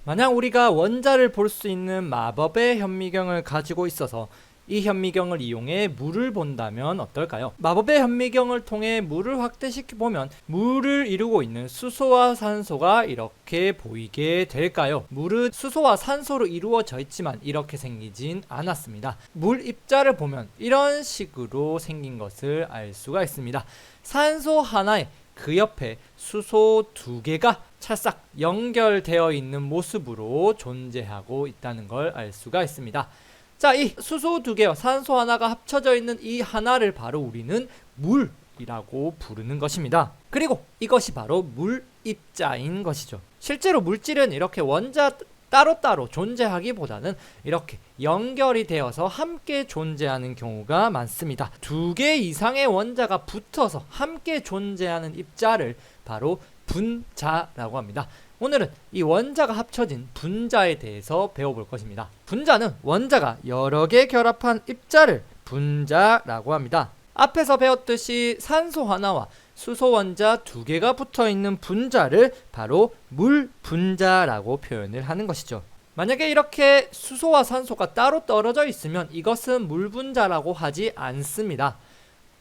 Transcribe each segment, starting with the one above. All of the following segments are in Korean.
만약 우리가 원자를 볼 수 있는 마법의 현미경을 가지고 있어서 이 현미경을 이용해 물을 본다면 어떨까요? 마법의 현미경을 통해 물을 확대시켜 보면 물을 이루고 있는 수소와 산소가 이렇게 보이게 될까요? 물은 수소와 산소로 이루어져 있지만 이렇게 생기진 않았습니다. 물 입자를 보면 이런 식으로 생긴 것을 알 수가 있습니다. 산소 하나에 그 옆에 수소 두 개가 찰싹 연결되어 있는 모습으로 존재하고 있다는 걸 알 수가 있습니다. 자, 이 수소 두 개와 산소 하나가 합쳐져 있는 이 하나를 바로 우리는 물이라고 부르는 것입니다. 그리고 이것이 바로 물 입자인 것이죠. 실제로 물질은 이렇게 원자 따로따로 존재하기보다는 이렇게 연결이 되어서 함께 존재하는 경우가 많습니다. 두 개 이상의 원자가 붙어서 함께 존재하는 입자를 바로 분자라고 합니다. 오늘은 이 원자가 합쳐진 분자에 대해서 배워볼 것입니다. 분자는 원자가 여러 개 결합한 입자를 분자라고 합니다. 앞에서 배웠듯이 산소 하나와 수소 원자 두 개가 붙어 있는 분자를 바로 물 분자라고 표현을 하는 것이죠. 만약에 이렇게 수소와 산소가 따로 떨어져 있으면 이것은 물 분자라고 하지 않습니다.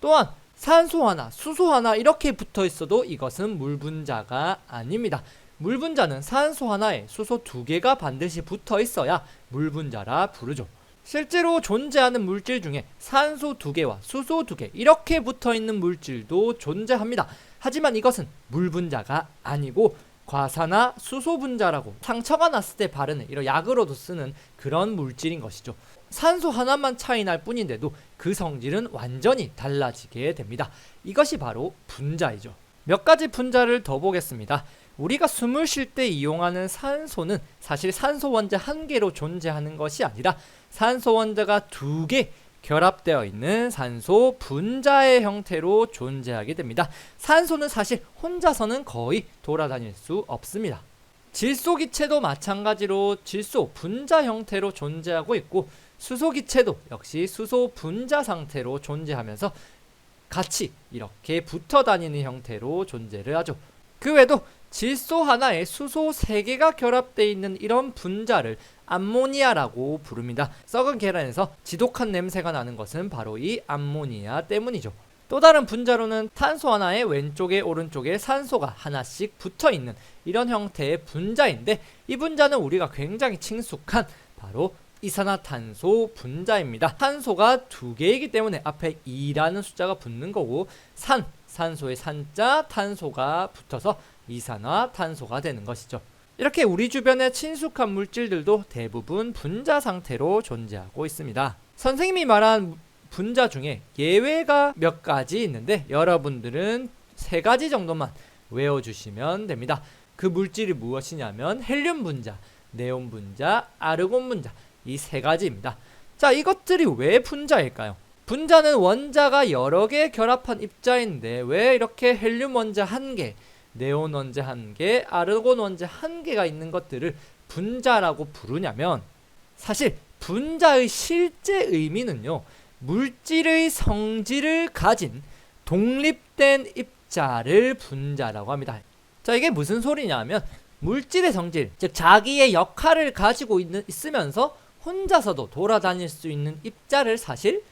또한 산소 하나, 수소 하나 이렇게 붙어 있어도 이것은 물 분자가 아닙니다. 물 분자는 산소 하나에 수소 두 개가 반드시 붙어 있어야 물 분자라 부르죠. 실제로 존재하는 물질 중에 산소 두 개와 수소 두 개 이렇게 붙어 있는 물질도 존재합니다. 하지만 이것은 물 분자가 아니고 과산화 수소 분자라고 상처가 났을 때 바르는 이런 약으로도 쓰는 그런 물질인 것이죠. 산소 하나만 차이 날 뿐인데도 그 성질은 완전히 달라지게 됩니다. 이것이 바로 분자이죠. 몇 가지 분자를 더 보겠습니다. 우리가 숨을 쉴 때 이용하는 산소는 사실 산소 원자 한 개로 존재하는 것이 아니라 산소 원자가 두 개 결합되어 있는 산소 분자의 형태로 존재하게 됩니다. 산소는 사실 혼자서는 거의 돌아다닐 수 없습니다. 질소기체도 마찬가지로 질소 분자 형태로 존재하고 있고 수소기체도 역시 수소 분자 상태로 존재하면서 같이 이렇게 붙어 다니는 형태로 존재를 하죠. 그 외에도 질소 하나에 수소 3개가 결합되어 있는 이런 분자를 암모니아라고 부릅니다. 썩은 계란에서 지독한 냄새가 나는 것은 바로 이 암모니아 때문이죠. 또 다른 분자로는 탄소 하나에 왼쪽에 오른쪽에 산소가 하나씩 붙어있는 이런 형태의 분자인데 이 분자는 우리가 굉장히 친숙한 바로 이산화탄소 분자입니다. 탄소가 두 개이기 때문에 앞에 2라는 숫자가 붙는 거고 산소의 산자 탄소가 붙어서 이산화탄소가 되는 것이죠. 이렇게 우리 주변의 친숙한 물질들도 대부분 분자 상태로 존재하고 있습니다. 선생님이 말한 분자 중에 예외가 몇 가지 있는데 여러분들은 3가지 정도만 외워주시면 됩니다. 그 물질이 무엇이냐면 헬륨 분자, 네온 분자, 아르곤 분자 이 3가지입니다. 자, 이것들이 왜 분자일까요? 분자는 원자가 여러 개 결합한 입자인데 왜 이렇게 헬륨 원자 1개, 네온 원자 1개, 아르곤 원자 1개가 있는 것들을 분자라고 부르냐면 사실 분자의 실제 의미는요. 물질의 성질을 가진 독립된 입자를 분자라고 합니다. 자, 이게 무슨 소리냐면 물질의 성질, 즉 자기의 역할을 가지고 있으면서 혼자서도 돌아다닐 수 있는 입자를 사실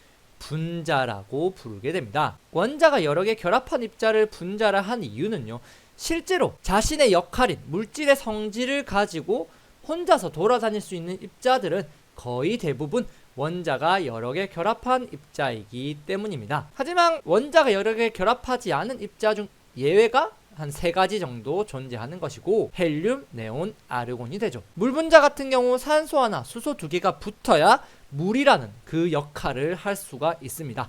분자라고 부르게 됩니다. 원자가 여러 개 결합한 입자를 분자라 한 이유는요. 실제로 자신의 역할인 물질의 성질을 가지고 혼자서 돌아다닐 수 있는 입자들은 거의 대부분 원자가 여러 개 결합한 입자이기 때문입니다. 하지만 원자가 여러 개 결합하지 않은 입자 중 예외가 한 3가지 정도 존재하는 것이고 헬륨, 네온, 아르곤이 되죠. 물 분자 같은 경우 산소 하나, 수소 2개가 붙어야 물이라는 그 역할을 할 수가 있습니다.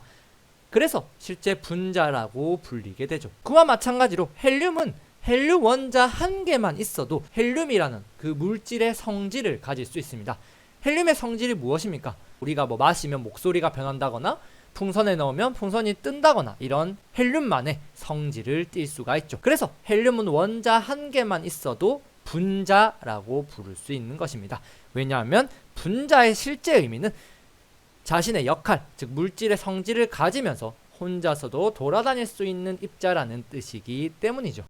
그래서 실제 분자라고 불리게 되죠. 그와 마찬가지로 헬륨은 헬륨 원자 1개만 있어도 헬륨이라는 그 물질의 성질을 가질 수 있습니다. 헬륨의 성질이 무엇입니까? 우리가 마시면 목소리가 변한다거나 풍선에 넣으면 풍선이 뜬다거나 이런 헬륨만의 성질을 띌 수가 있죠. 그래서 헬륨은 원자 1개만 있어도 분자라고 부를 수 있는 것입니다. 왜냐하면 분자의 실제 의미는 자신의 역할, 즉 물질의 성질을 가지면서 혼자서도 돌아다닐 수 있는 입자라는 뜻이기 때문이죠.